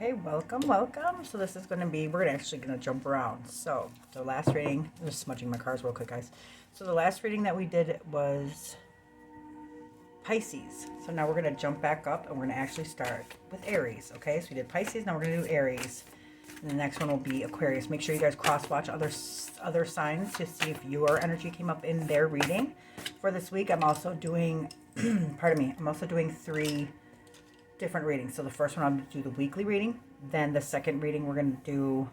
Okay, welcome. So this is going to be, we're actually going to jump around. So the last reading, I'm just smudging my cards real quick, guys. So the last reading that we did was Pisces. So now we're going to jump back up and we're going to actually start with Aries. Okay, so we did Pisces, now we're going to do Aries. And the next one will be Aquarius. Make sure you guys cross-watch other signs to see if your energy came up in their reading. For this week, I'm also doing, pardon me, I'm also doing 3 different readings. So the first one, I'm going to do the weekly reading. Then the second reading, we're going to do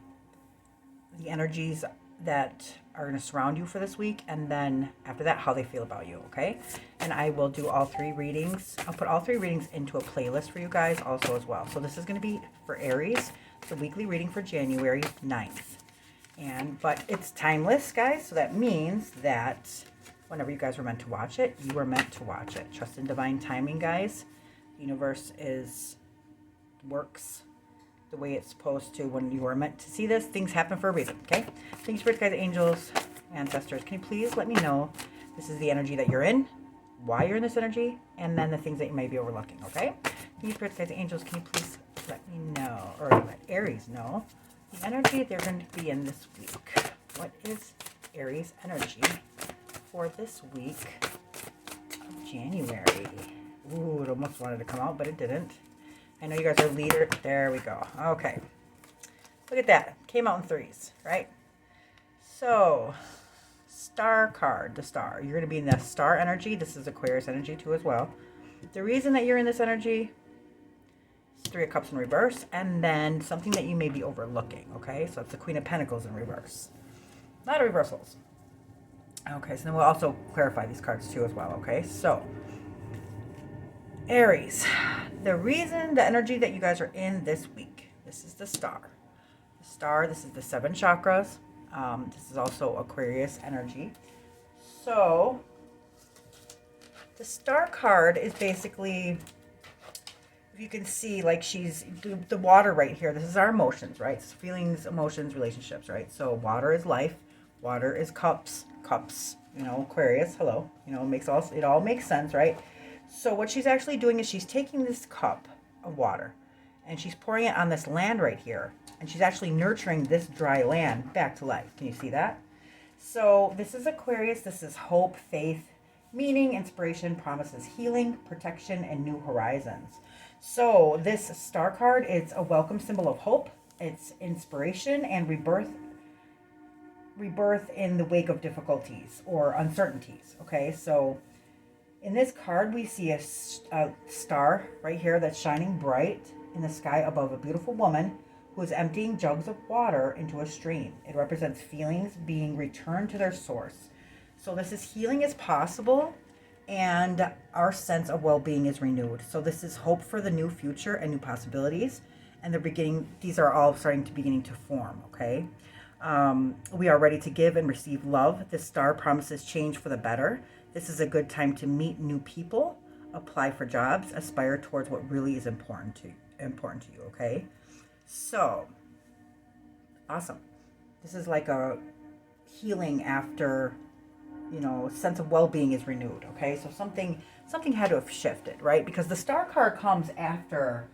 the energies that are going to surround you for this week. And then after that, how they feel about you, okay? And I will do all 3 readings. I'll put all 3 readings into a playlist for you guys also as well. So this is going to be for Aries, the weekly reading for January 9th. But it's timeless, guys. So that means that whenever you guys were meant to watch it, you were meant to watch it. Trust in divine timing, guys. The universe works the way it's supposed to. When you are meant to see this, things happen for a reason, okay? Thank you, spirits, guides, angels, ancestors. Can you please let me know this is the energy that you're in, why you're in this energy, and then the things that you may be overlooking, okay? Thank you, spirits, guides, angels. Can you please let me know, or let Aries know, the energy they're going to be in this week? What is Aries energy for this week of January? Ooh, it almost wanted to come out, but it didn't. I know you guys are leader. There we go. Okay. Look at that. Came out in 3s, right? So, star card, the star. You're going to be in the star energy. This is Aquarius energy too as well. The reason that you're in this energy is 3 of Cups in reverse, and then something that you may be overlooking, okay? So it's the Queen of Pentacles in reverse. A lot of reversals. Okay, so then we'll also clarify these cards too as well, okay? So, Aries, the energy that you guys are in this week, this is the star. The star, this is the 7 chakras. This is also Aquarius energy. So, the star card is basically, if you can see, like she's, the water right here, this is our emotions, right? It's feelings, emotions, relationships, right? So, water is life. Water is cups. Cups, Aquarius, hello. It all makes sense, right? So what she's actually doing is she's taking this cup of water and she's pouring it on this land right here. And she's actually nurturing this dry land back to life. Can you see that? So this is Aquarius. This is hope, faith, meaning, inspiration, promises, healing, protection, and new horizons. So this star card is a welcome symbol of hope. It's inspiration and rebirth in the wake of difficulties or uncertainties. Okay, so in this card, we see a star right here that's shining bright in the sky above a beautiful woman who is emptying jugs of water into a stream. It represents feelings being returned to their source. So this is healing is possible and our sense of well-being is renewed. So this is hope for the new future and new possibilities. And these are all beginning to form, okay? We are ready to give and receive love. This star promises change for the better. This is a good time to meet new people, apply for jobs, aspire towards what really is important to you, okay? So, awesome. This is like a healing after, sense of well-being is renewed, okay? So something had to have shifted, right? Because the star card comes after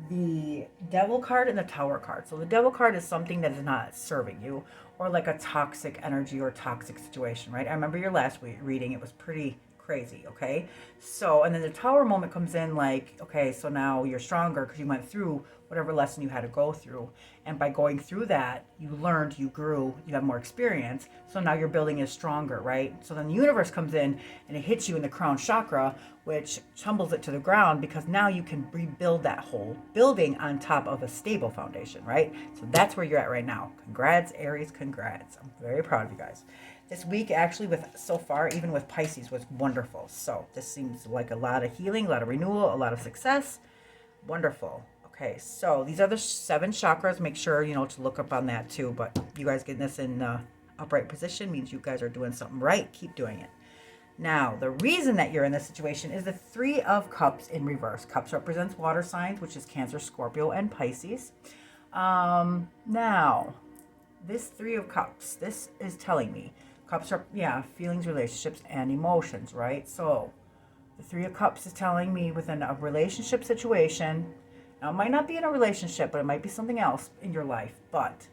the devil card and the tower card. So the devil card is something that is not serving you, or like a toxic energy or toxic situation, right? I remember your last reading, it was pretty crazy, okay? So, and then the tower moment comes in like, okay, so now you're stronger because you went through whatever lesson you had to go through. And by going through that, you learned, you grew, you have more experience. So now your building is stronger, right? So then the universe comes in and it hits you in the crown chakra, which tumbles it to the ground because now you can rebuild that whole building on top of a stable foundation, right? So that's where you're at right now. Congrats, Aries, congrats. I'm very proud of you guys. This week, actually, so far, even with Pisces, was wonderful. So this seems like a lot of healing, a lot of renewal, a lot of success. Wonderful. Okay, so these are the 7 chakras. Make sure, to look up on that too. But you guys getting this in upright position means you guys are doing something right. Keep doing it. Now, the reason that you're in this situation is the 3 of Cups in reverse. Cups represents water signs, which is Cancer, Scorpio, and Pisces. Now, this 3 of Cups, this is telling me, Cups are, feelings, relationships, and emotions, right? So, the 3 of Cups is telling me within a relationship situation, Now, it might not be in a relationship, but it might be something else in your life. But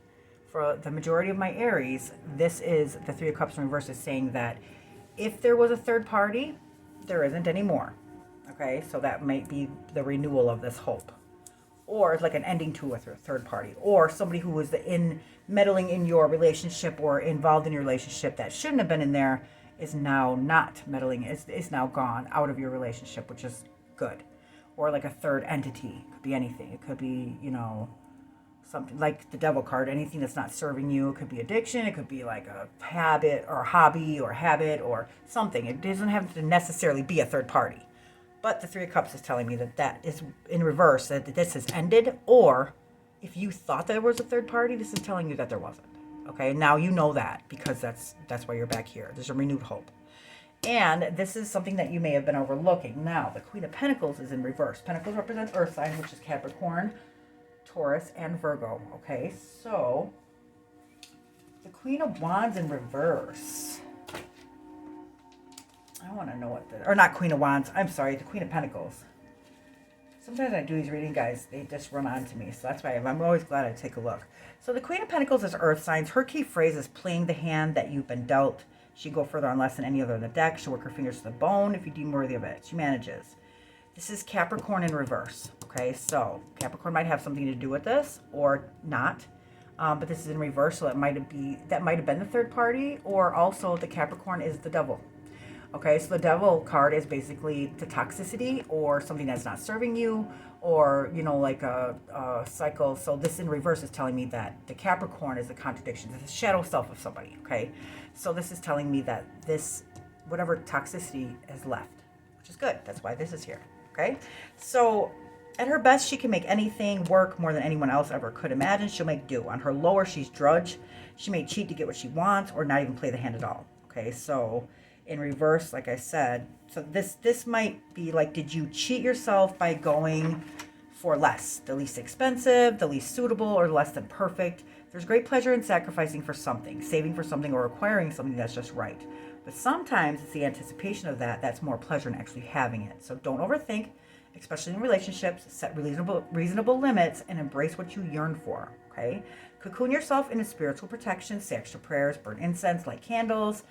for the majority of my Aries, this is the Three of Cups in reverse, is saying that if there was a third party, there isn't anymore. Okay, so that might be the renewal of this hope. Or it's like an ending to a third party. Or somebody who was meddling in your relationship or involved in your relationship that shouldn't have been in there is now not meddling, is now gone out of your relationship, which is good. Or like a third entity. It could be anything. It could be, something like the devil card, anything that's not serving you. It could be addiction. It could be like a habit or hobby or habit or something. It doesn't have to necessarily be a third party. But the Three of Cups is telling me that is in reverse, that this has ended. Or if you thought there was a third party, this is telling you that there wasn't. Okay, now you know that because that's why you're back here. There's a renewed hope. And this is something that you may have been overlooking. Now, the Queen of Pentacles is in reverse. Pentacles represents Earth signs, which is Capricorn, Taurus, and Virgo. Okay, so the Queen of Wands in reverse. I want to know or not Queen of Wands. I'm sorry, the Queen of Pentacles. Sometimes I do these reading, guys. They just run on to me. So that's why I'm always glad I take a look. So the Queen of Pentacles is Earth signs. Her key phrase is playing the hand that you've been dealt. She'd go further on less than any other in the deck. She'll work her fingers to the bone if you deem worthy of it. She manages. This is Capricorn in reverse. Okay, so Capricorn might have something to do with this or not. But this is in reverse, so that might have been the third party, or also the Capricorn is the devil. Okay, so the devil card is basically the toxicity or something that's not serving you, or, like a cycle. So this in reverse is telling me that the Capricorn is the contradiction. It's the shadow self of somebody, okay? So this is telling me that whatever toxicity has left, which is good. That's why this is here, okay? So at her best, she can make anything work more than anyone else ever could imagine. She'll make do. On her lower, she's drudge. She may cheat to get what she wants or not even play the hand at all, okay? So in reverse, like I said, so this might be like, did you cheat yourself by going for less, the least expensive, the least suitable, or less than perfect? There's great pleasure in sacrificing for something, saving for something, or acquiring something that's just right. But sometimes it's the anticipation of that's more pleasure in actually having it. So don't overthink, especially in relationships. Set reasonable limits and embrace what you yearn for, okay? Cocoon yourself in a spiritual protection, say extra prayers, burn incense, light candles.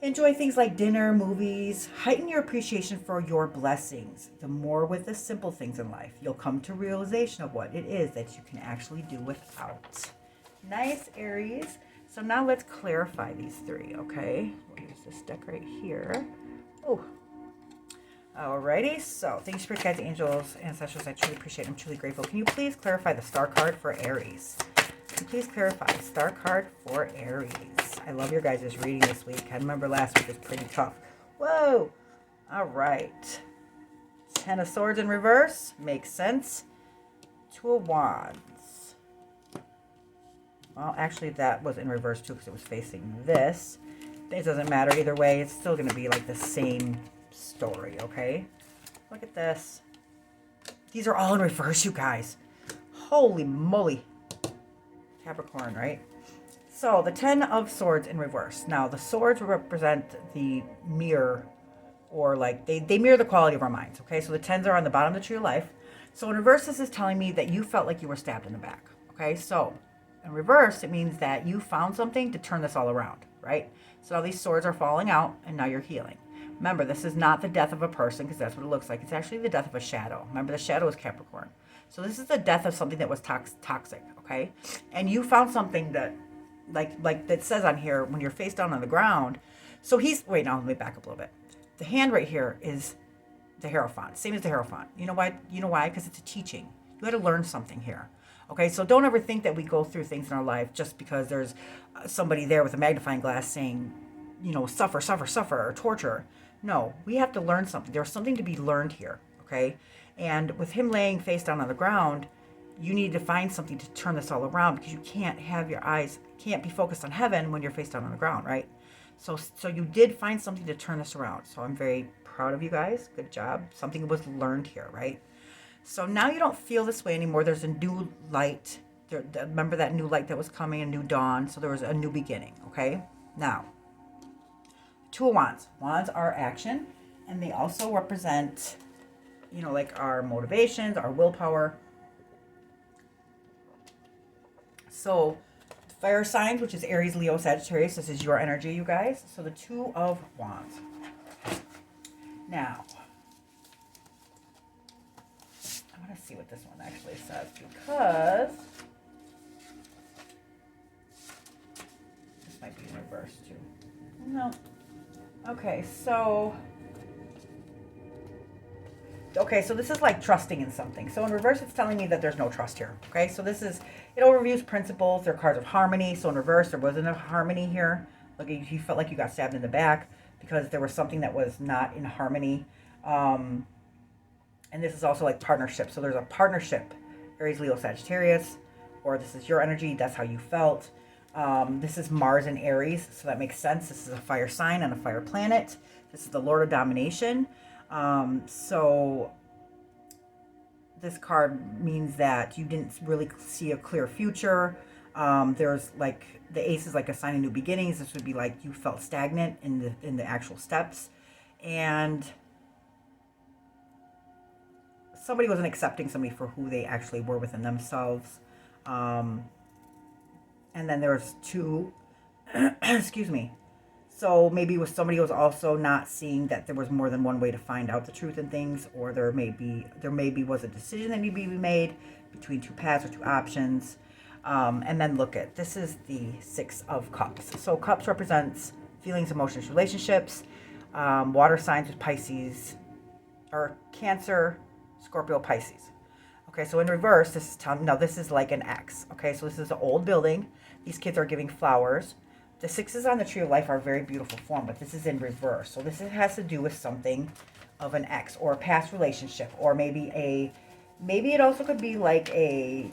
Enjoy things like dinner, movies. Heighten your appreciation for your blessings. The more with the simple things in life, you'll come to realization of what it is that you can actually do without. Nice, Aries. So now let's clarify these three, okay? We'll use this deck right here. Oh, alrighty. So thank you, Spirit Guides, Angels, Ancestors. I truly appreciate it. I'm truly grateful. Can you please clarify the Star card for Aries? Can you please clarify the Star card for Aries? I love your guys' reading this week. I remember last week was pretty tough. Whoa! All right. Ten of Swords in reverse. Makes sense. Two of Wands. Well, actually, that was in reverse, too, because it was facing this. It doesn't matter either way. It's still going to be like the same story, okay? Look at this. These are all in reverse, you guys. Holy moly. Capricorn, right? So the Ten of Swords in reverse. Now the swords represent the mirror, or like they mirror the quality of our minds. Okay, so the tens are on the bottom of the tree of life. So in reverse, this is telling me that you felt like you were stabbed in the back. Okay, so in reverse, it means that you found something to turn this all around, right? So now these swords are falling out, and now you're healing. Remember, this is not the death of a person, because that's what it looks like. It's actually the death of a shadow. Remember, the shadow is Capricorn. So this is the death of something that was toxic. Okay, and you found something that. Like that says on here, when you're face down on the ground. So wait, now let me back up a little bit. The hand right here is the Hierophant, same as the Hierophant. You know why? Because it's a teaching. You had to learn something here. Okay, so don't ever think that we go through things in our life just because there's somebody there with a magnifying glass saying, suffer, suffer, suffer, or torture. No, we have to learn something. There's something to be learned here, okay? And with him laying face down on the ground, you need to find something to turn this all around, because you can't be focused on heaven when you're face down on the ground, right? So you did find something to turn this around. So I'm very proud of you guys. Good job. Something was learned here, right? So now you don't feel this way anymore. There's a new light. Remember that new light that was coming, a new dawn. So there was a new beginning, okay? Now, Two of Wands. Wands are action, and they also represent you know, like our motivations, our willpower. So fire signs, which is Aries, Leo, Sagittarius. This is your energy, you guys. So the Two of Wands. Now, I want to see what this one actually says, because this might be in reverse too. No. Okay, so this is like trusting in something. So in reverse, it's telling me that there's no trust here. Okay, so this is, it overviews principles. They're cards of harmony. So in reverse, there wasn't a harmony here. Like you felt like you got stabbed in the back because there was something that was not in harmony. And this is also like partnership. So there's a partnership, Aries, Leo, Sagittarius, or this is your energy. That's how you felt. This is Mars and Aries, so that makes sense. This is a fire sign and a fire planet. This is the Lord of Domination. So this card means that you didn't really see a clear future. There's like the Ace is like a sign of new beginnings. This would be like you felt stagnant in the actual steps, and somebody wasn't accepting somebody for who they actually were within themselves. And then there's two, excuse me. So maybe it was somebody who was also not seeing that there was more than one way to find out the truth in things, or there maybe was a decision that needed to be made between two paths or two options. And then look at, this is the Six of Cups. So cups represents feelings, emotions, relationships. Water signs with Pisces, or Cancer, Scorpio, Pisces. Okay, so in reverse, this is telling, now this is like an X. Okay, so this is an old building. These kids are giving flowers. The sixes on the Tree of Life are a very beautiful form, but this is in reverse. So this has to do with something of an X or a past relationship, or maybe it also could be like a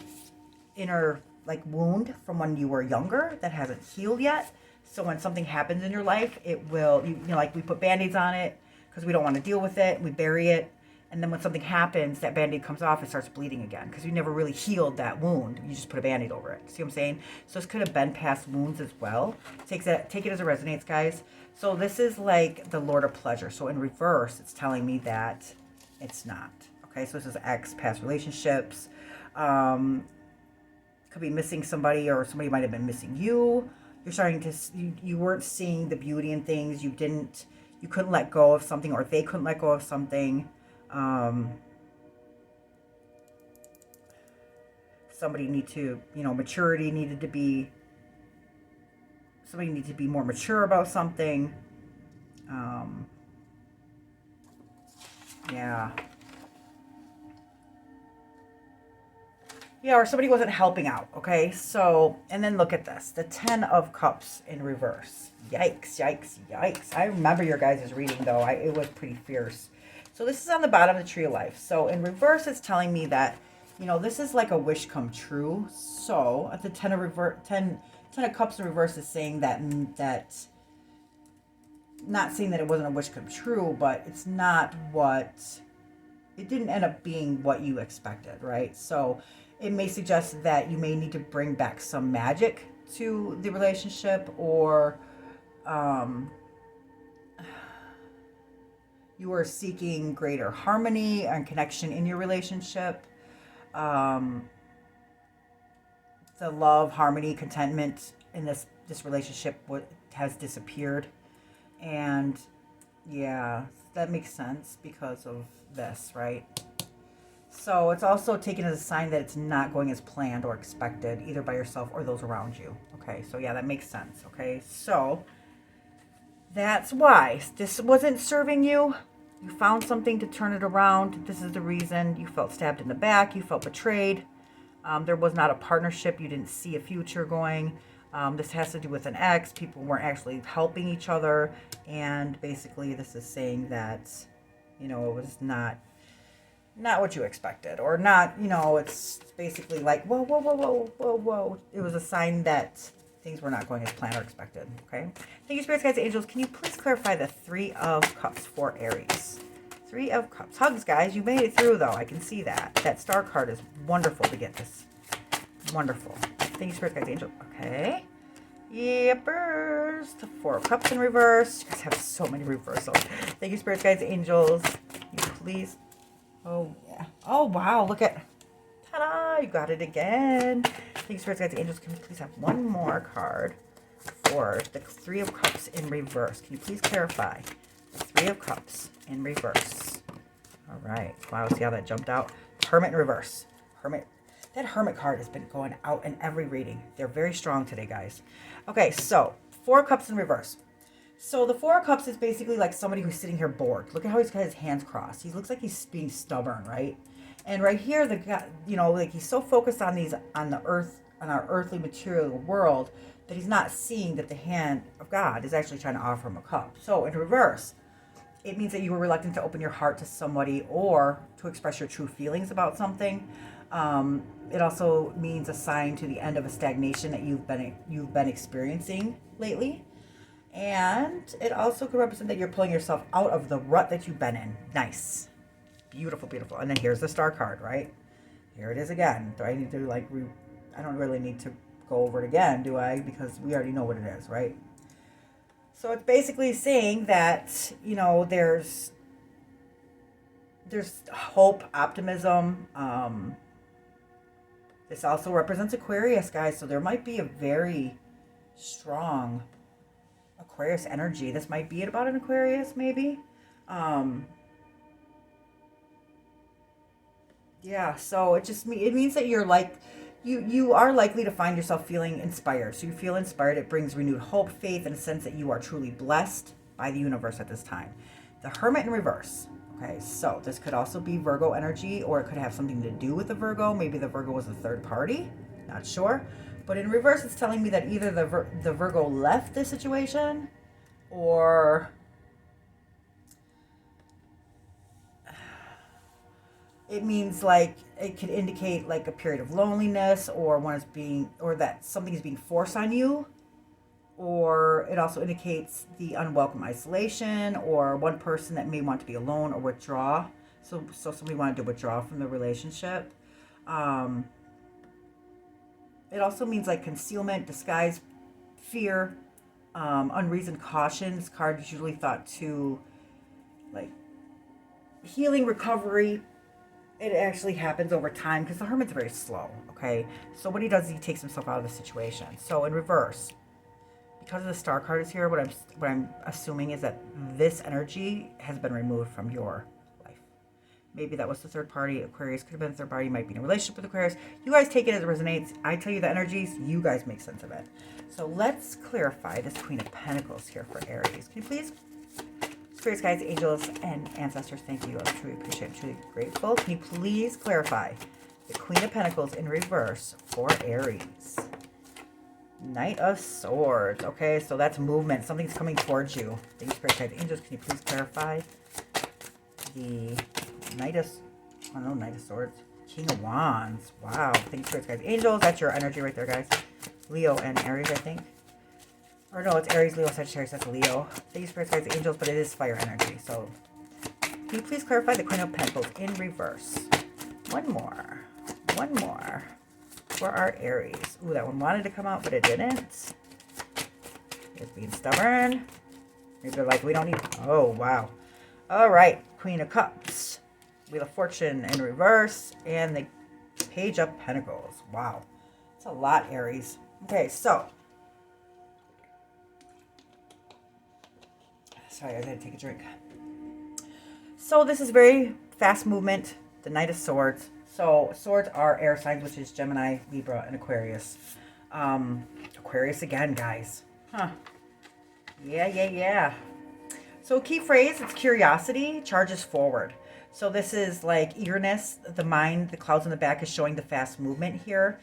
inner like wound from when you were younger that hasn't healed yet. So when something happens in your life, it will, you know, like we put Band-Aids on it because we don't want to deal with it. We bury it. And then when something happens, that Band-Aid comes off, it starts bleeding again because you never really healed that wound. You just put a Band-Aid over it. See what I'm saying? So this could have been past wounds as well. Take it as it resonates, guys. So this is like the Lord of Pleasure. So in reverse, it's telling me that it's not. Okay, so this is X, past relationships. Could be missing somebody, or somebody might have been missing you. You're starting to, you weren't seeing the beauty in things. You couldn't let go of something, or they couldn't let go of something. Somebody need to, maturity needed to be, somebody needed to be more mature about something. Yeah. Yeah, or somebody wasn't helping out, okay? So, and then look at this. The 10 of Cups in reverse. Yikes, yikes, yikes. I remember your guys' reading, though. It was pretty fierce. So this is on the bottom of the Tree of Life. So in reverse, it's telling me that, this is like a wish come true. So at the 10 of Cups in reverse is saying that not saying that it wasn't a wish come true, but it's not it didn't end up being what you expected, right? So it may suggest that you may need to bring back some magic to the relationship, or you are seeking greater harmony and connection in your relationship. The love, harmony, contentment in this relationship has disappeared. And yeah, that makes sense because of this, right? So it's also taken as a sign that it's not going as planned or expected, either by yourself or those around you. Okay, so yeah, that makes sense. Okay, so that's why this wasn't serving you. You found something to turn it around. This is the reason you felt stabbed in the back. You felt betrayed. There was not a partnership. You didn't see a future going. This has to do with an ex. People weren't actually helping each other. And basically this is saying that, it was not what you expected, or not, it's basically like, whoa. It was a sign that things were not going as planned or expected. Okay. Thank you, spirits, guides, angels. Can you please clarify the 3 of Cups for Aries? 3 of Cups. Hugs, guys. You made it through, though. I can see that. That star card is wonderful to get this. Wonderful. Thank you, spirits, guides, angels. Okay. Yippers. The 4 of Cups in reverse. You guys have so many reversals. Thank you, spirits, guides, angels. Can you please Oh, yeah. Oh, wow. Look at, ta-da, you got it again. Thanks, Spirits, Guides, Angels. Can you please have one more card for the Three of Cups in reverse? Can you please clarify the Three of Cups in reverse? All right. Wow, see how that jumped out? Hermit in reverse. Hermit. That Hermit card has been going out in every reading. They're very strong today, guys. Okay, so Four of Cups in reverse. So the Four of Cups is basically like somebody who's sitting here bored. Look at how he's got his hands crossed. He looks like he's being stubborn, right? And right here, the guy, you know, like he's so focused on the earth, on our earthly material world, that he's not seeing that the hand of God is actually trying to offer him a cup. So in reverse, it means that you were reluctant to open your heart to somebody or to express your true feelings about something. It also means a sign to the end of a stagnation that you've been experiencing lately. And it also could represent that you're pulling yourself out of the rut that you've been in. Nice. Beautiful, beautiful. And then here's the star card, right? Here it is again. Do I need to I don't really need to go over it again, do I? Because we already know what it is, right? So it's basically saying that, you know, there's hope, optimism. This also represents Aquarius, guys. So there might be a very strong Aquarius energy. This might be about an Aquarius, maybe. Yeah, so it means that you're like you are likely to find yourself feeling inspired. So you feel inspired. It brings renewed hope, faith, and a sense that you are truly blessed by the universe at this time. The Hermit in reverse. Okay, so this could also be Virgo energy, or it could have something to do with the Virgo. Maybe the Virgo was a third party. Not sure. But in reverse, it's telling me that either the Virgo left this situation, or it means like it could indicate like a period of loneliness, or or that something is being forced on you, or it also indicates the unwelcome isolation, or one person that may want to be alone or withdraw. So somebody wanted to withdraw from the relationship. It also means like concealment, disguise, fear, unreasoned caution. This card is usually thought to like healing, recovery. It actually happens over time because the Hermit's very slow, okay? So what he does is he takes himself out of the situation. So in reverse, because of the star card is here, what I'm assuming is that this energy has been removed from your life. Maybe that was the third party. Aquarius could have been the third party. You might be in a relationship with Aquarius. You guys take it as it resonates. I tell you the energies. You guys make sense of it. So let's clarify this Queen of Pentacles here for Aries. Can you please, Spirits, Guides, Angels, and Ancestors, thank you. I truly appreciate it. Truly grateful. Can you please clarify the Queen of Pentacles in reverse for Aries? Knight of Swords. Okay, so that's movement. Something's coming towards you. Thank you, Spirit Guides, Angels. Can you please clarify the Knight of Swords. King of Wands. Wow. Thank you, Spirit Guides, Angels. That's your energy right there, guys. Leo and Aries, I think. Or no, it's Aries, Leo, Sagittarius. That's Leo. Thank you, Spirit Guides, Angels, but it is fire energy. So can you please clarify the Queen of Pentacles in reverse? One more. One more. For our Aries. Ooh, that one wanted to come out, but it didn't. It's being stubborn. Maybe they're like, we don't need... Oh, wow. All right. Queen of Cups. Wheel of Fortune in reverse. And the Page of Pentacles. Wow. It's a lot, Aries. Okay, so. Sorry, I gotta take a drink. So this is very fast movement. The Knight of Swords. So swords are air signs, which is Gemini, Libra, and Aquarius. Aquarius again, guys. Huh. Yeah. So key phrase, it's curiosity, charges forward. So this is like eagerness. The mind, the clouds in the back is showing the fast movement here.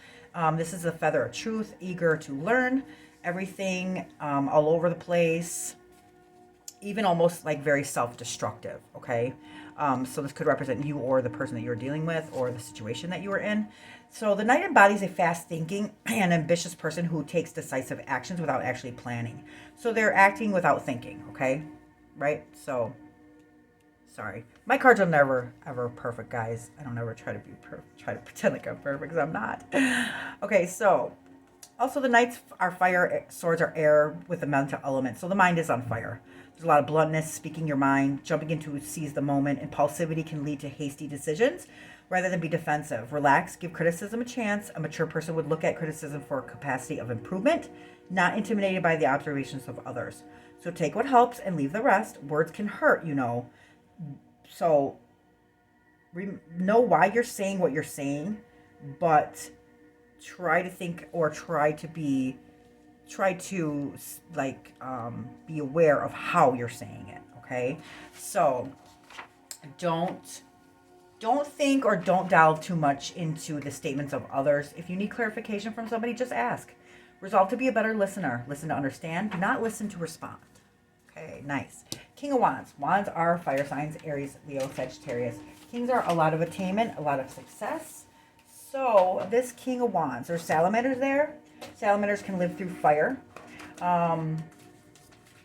This is a feather of truth, eager to learn. Everything all over the place. Even almost like very self-destructive, okay? So this could represent you or the person that you're dealing with or the situation that you are in. So the Knight embodies a fast-thinking and ambitious person who takes decisive actions without actually planning. So they're acting without thinking, okay? Right? So, sorry. My cards are never, ever perfect, guys. I don't ever try to be try to pretend like I'm perfect because I'm not. Okay, so also the Knights are fire, swords are air with the mental element. So the mind is on fire. There's a lot of bluntness, speaking your mind, jumping into seize the moment. Impulsivity can lead to hasty decisions rather than be defensive. Relax, give criticism a chance. A mature person would look at criticism for a capacity of improvement, not intimidated by the observations of others. So take what helps and leave the rest. Words can hurt, you know. So know why you're saying what you're saying, but try to think or try to be aware of how you're saying it. Okay, so don't think or don't delve too much into the statements of others. If you need clarification from somebody, just ask. Resolve to be a better listener. Listen to understand, do not listen to respond. Okay, nice. King of Wands. Wands are fire signs: Aries, Leo, Sagittarius. Kings are a lot of attainment, a lot of success. So this King of Wands, there's salamanders there. Salamanders can live through fire. I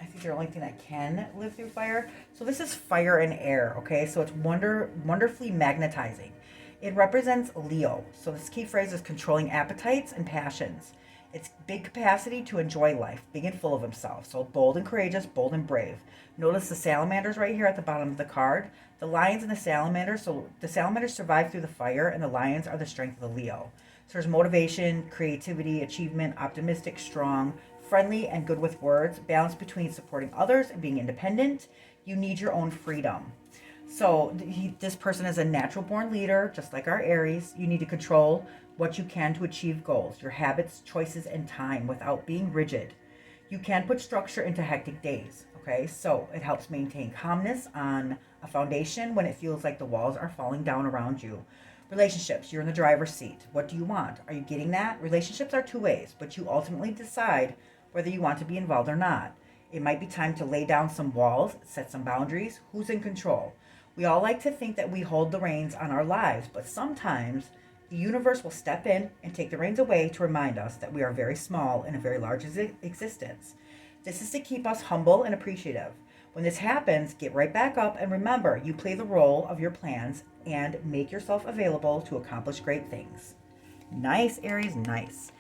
think they're the only thing that can live through fire. So this is fire and air, okay? So it's wonderfully magnetizing. It represents Leo. So this key phrase is controlling appetites and passions. It's big capacity to enjoy life, big and full of himself. So bold and courageous, bold and brave. Notice the salamanders right here at the bottom of the card. The lions and the salamanders. So the salamanders survive through the fire, and the lions are the strength of the Leo. So there's motivation, creativity, achievement, optimistic, strong, friendly, and good with words. Balance between supporting others and being independent. You need your own freedom. So this person is a natural born leader, just like our Aries. You need to control what you can to achieve goals, your habits, choices, and time without being rigid. You can put structure into hectic days, okay? So it helps maintain calmness on a foundation when it feels like the walls are falling down around you. Relationships, you're in the driver's seat. What do you want? Are you getting that? Relationships are two ways, but you ultimately decide whether you want to be involved or not. It might be time to lay down some walls, set some boundaries. Who's in control? We all like to think that we hold the reins on our lives, but sometimes the universe will step in and take the reins away to remind us that we are very small in a very large existence. This is to keep us humble and appreciative. When this happens, get right back up and remember, you play the role of your plans and make yourself available to accomplish great things. Nice, Aries, nice.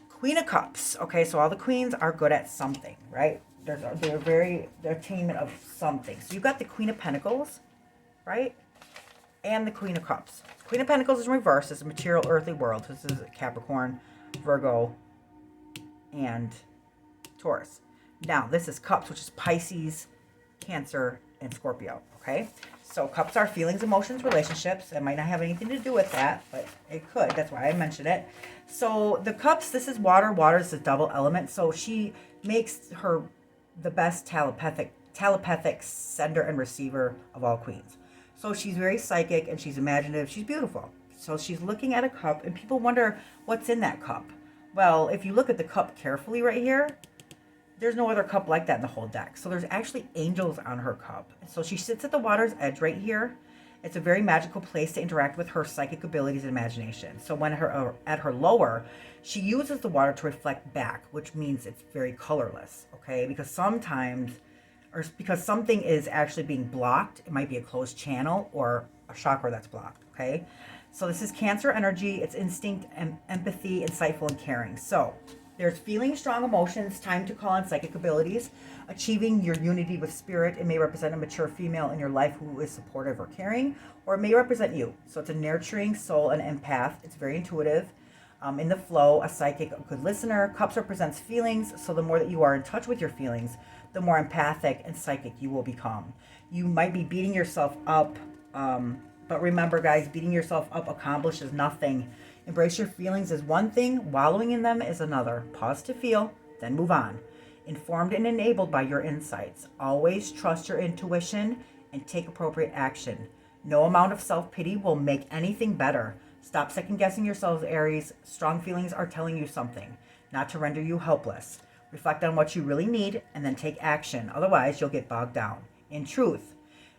Queen of Cups. Okay, so all the queens are good at something, right? They're attainment of something. So you've got the Queen of Pentacles, right? And the Queen of Cups. Queen of Pentacles is in reverse. It's a material earthly world. This is Capricorn, Virgo, and Taurus. Now, this is Cups, which is Pisces, Cancer, and Scorpio, okay? So Cups are feelings, emotions, relationships. It might not have anything to do with that, but it could. That's why I mentioned it. So the Cups, this is water. Water is a double element. So she makes her the best telepathic sender and receiver of all queens. So she's very psychic and she's imaginative. She's beautiful. So she's looking at a cup and people wonder what's in that cup. Well, if you look at the cup carefully right here, there's no other cup like that in the whole deck. So there's actually angels on her cup. So she sits at the water's edge right here. It's a very magical place to interact with her psychic abilities and imagination. So when at her lower, she uses the water to reflect back, which means it's very colorless, okay? Because something is actually being blocked. It might be a closed channel or a chakra that's blocked, okay? So this is Cancer energy. It's instinct, empathy, insightful, and caring. So there's feeling strong emotions, time to call on psychic abilities, achieving your unity with spirit. It may represent a mature female in your life who is supportive or caring, or it may represent you. So it's a nurturing soul, an empath. It's very intuitive. In the flow, a psychic, a good listener. Cups represents feelings. So the more that you are in touch with your feelings, the more empathic and psychic you will become. You might be beating yourself up, but remember, guys, beating yourself up accomplishes nothing. Embrace your feelings is one thing, wallowing in them is another. Pause to feel, then move on. Informed and enabled by your insights. Always trust your intuition and take appropriate action. No amount of self-pity will make anything better. Stop second-guessing yourselves, Aries. Strong feelings are telling you something, not to render you helpless. Reflect on what you really need and then take action. Otherwise, you'll get bogged down. In truth,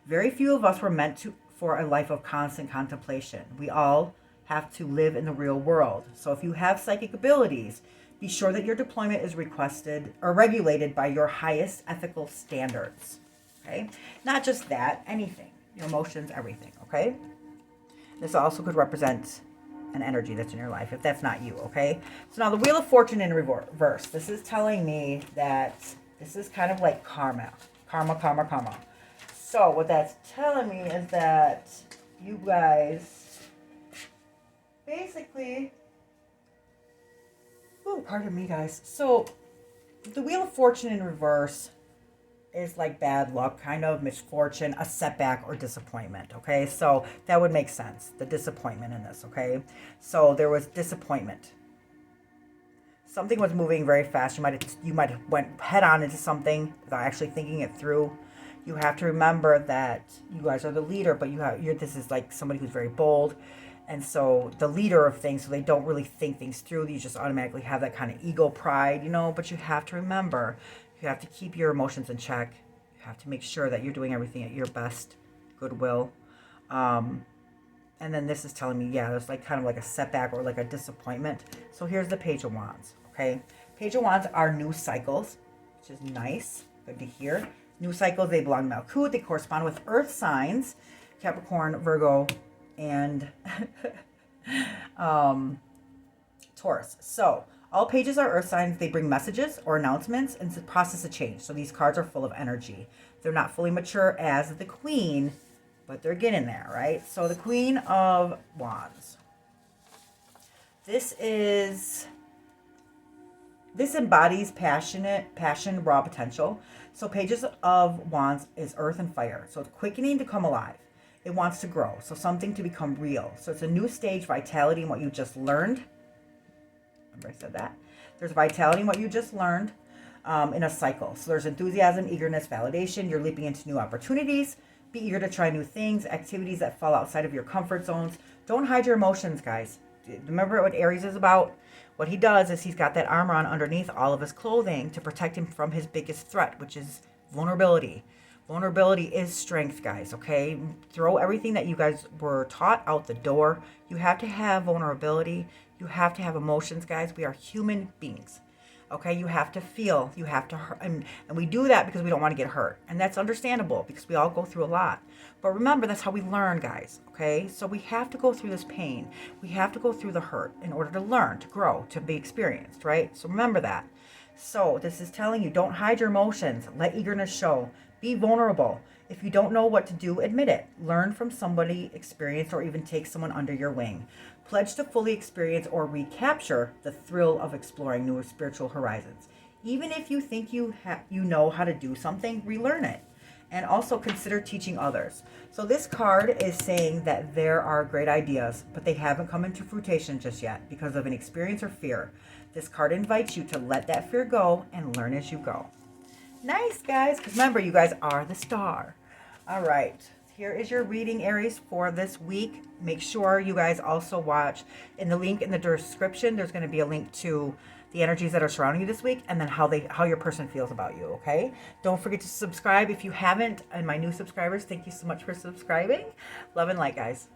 very few of us were meant for a life of constant contemplation. We all have to live in the real world. So if you have psychic abilities, be sure that your deployment is requested or regulated by your highest ethical standards. Okay? Not just that, anything. Your emotions, everything. Okay? This also could represent an energy that's in your life, if that's not you, okay? So now the Wheel of Fortune in reverse. This is telling me that this is kind of like karma, Karma, karma, karma. So what that's telling me is that you guys basically, oh, pardon me, guys. So the Wheel of Fortune in reverse is like bad luck, kind of misfortune, a setback, or disappointment. Okay, so that would make sense. The disappointment in this. Okay, so there was disappointment. Something was moving very fast. You might have went head on into something without actually thinking it through. You have to remember that you guys are the leader, but this is like somebody who's very bold, and so the leader of things. So they don't really think things through. You just automatically have that kind of ego pride, you know. But you have to remember, you have to keep your emotions in check. You have to make sure that you're doing everything at your best goodwill. And then this is telling me, yeah, there's like kind of like a setback or like a disappointment. So here's the Page of Wands. Okay, Page of Wands are new cycles, which is nice. Good to hear. New cycles, they belong to Malkuth. They correspond with earth signs, Capricorn, Virgo, and Taurus. So all pages are earth signs. They bring messages or announcements and it's a process of change. So these cards are full of energy. They're not fully mature as the Queen, but they're getting there, right? So the Queen of Wands. This embodies passion, raw potential. So Pages of Wands is earth and fire. So it's quickening to come alive. It wants to grow. So something to become real. So it's a new stage, vitality in what you just learned. Remember I said that? There's vitality in what you just learned in a cycle. So there's enthusiasm, eagerness, validation. You're leaping into new opportunities. Be eager to try new things, activities that fall outside of your comfort zones. Don't hide your emotions, guys. Remember what Aries is about? What he does is he's got that armor on underneath all of his clothing to protect him from his biggest threat, which is vulnerability. Vulnerability is strength, guys, okay? Throw everything that you guys were taught out the door. You have to have vulnerability. You have to have emotions, guys. We are human beings, okay? You have to feel. You have to hurt. And we do that because we don't want to get hurt. And that's understandable because we all go through a lot. But remember, that's how we learn, guys, okay? So we have to go through this pain. We have to go through the hurt in order to learn, to grow, to be experienced, right? So remember that. So this is telling you, don't hide your emotions. Let eagerness show. Be vulnerable. If you don't know what to do, admit it. Learn from somebody experienced or even take someone under your wing. Pledge to fully experience or recapture the thrill of exploring new spiritual horizons. Even if you think you know how to do something, relearn it. And also consider teaching others. So this card is saying that there are great ideas, but they haven't come into fruition just yet because of an experience or fear. This card invites you to let that fear go and learn as you go. Nice, guys, because remember, you guys are the star. All right, here is your reading, Aries, for this week. Make sure you guys also watch in the link in the description. There's going to be a link to the energies that are surrounding you this week, and then how your person feels about you, okay? Don't forget to subscribe if you haven't, and my new subscribers, thank you so much for subscribing. Love and light, guys.